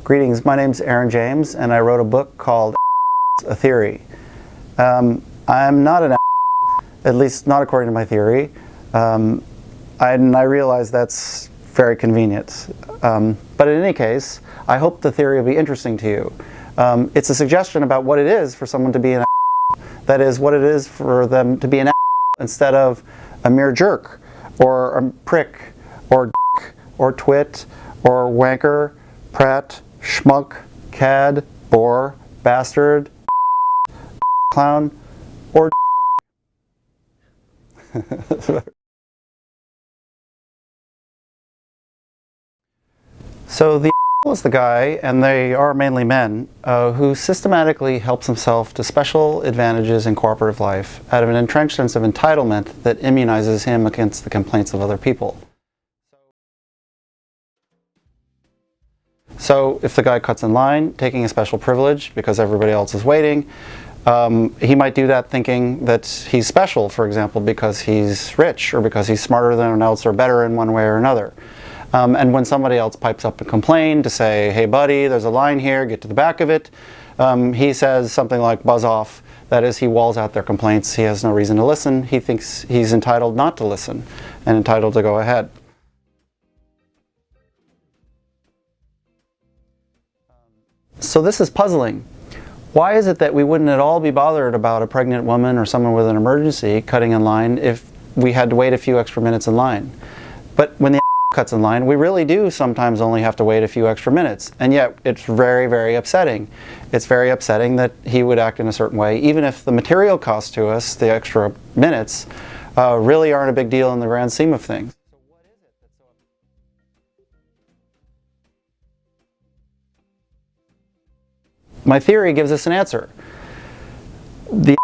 Greetings, my name's Aaron James, and I wrote a book called A Theory. I'm not an at least not according to my theory, and I realize that's very convenient. But in any case, I hope the theory will be interesting to you. It's a suggestion about what it is for someone to be an that is, what it is for them to be an instead of a mere jerk, or a prick, or dick, or twit, or wanker, prat, schmuck, cad, bore, bastard, clown, or So the is the guy, and they are mainly men, who systematically helps himself to special advantages in cooperative life out of an entrenched sense of entitlement that immunizes him against the complaints of other people. So if the guy cuts in line, taking a special privilege because everybody else is waiting, he might do that thinking that he's special, for example, because he's rich or because he's smarter than anyone else or better in one way or another. And when somebody else pipes up and complain to say, hey buddy, there's a line here, get to the back of it, he says something like buzz off. That is, he walls out their complaints. He has no reason to listen. He thinks he's entitled not to listen and entitled to go ahead. So this is puzzling. Why is it that we wouldn't at all be bothered about a pregnant woman or someone with an emergency cutting in line if we had to wait a few extra minutes in line? But when the cuts in line, we really do sometimes only have to wait a few extra minutes, and yet it's very, very upsetting. It's very upsetting that he would act in a certain way, even if the material cost to us, the extra minutes, really aren't a big deal in the grand scheme of things. My theory gives us an answer. The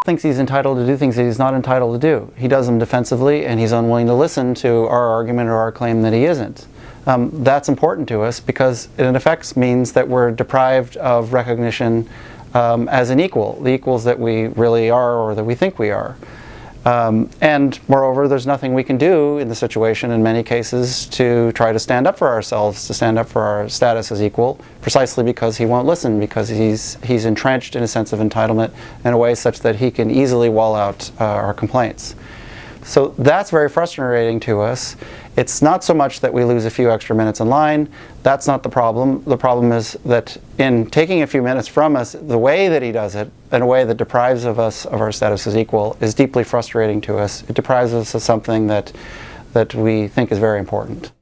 thinks he's entitled to do things that he's not entitled to do. He does them defensively, and he's unwilling to listen to our argument or our claim that he isn't. That's important to us because it in effect means that we're deprived of recognition as an equal, the equals that we really are or that we think we are. And moreover, there's nothing we can do in the situation in many cases to try to stand up for ourselves, to stand up for our status as equal, precisely because he won't listen, because he's entrenched in a sense of entitlement in a way such that he can easily wall out our complaints. So that's very frustrating to us. It's not so much that we lose a few extra minutes in line. That's not the problem. The problem is that in taking a few minutes from us, the way that he does it, in a way that deprives of us of our status as equal, is deeply frustrating to us. It deprives us of something that we think is very important.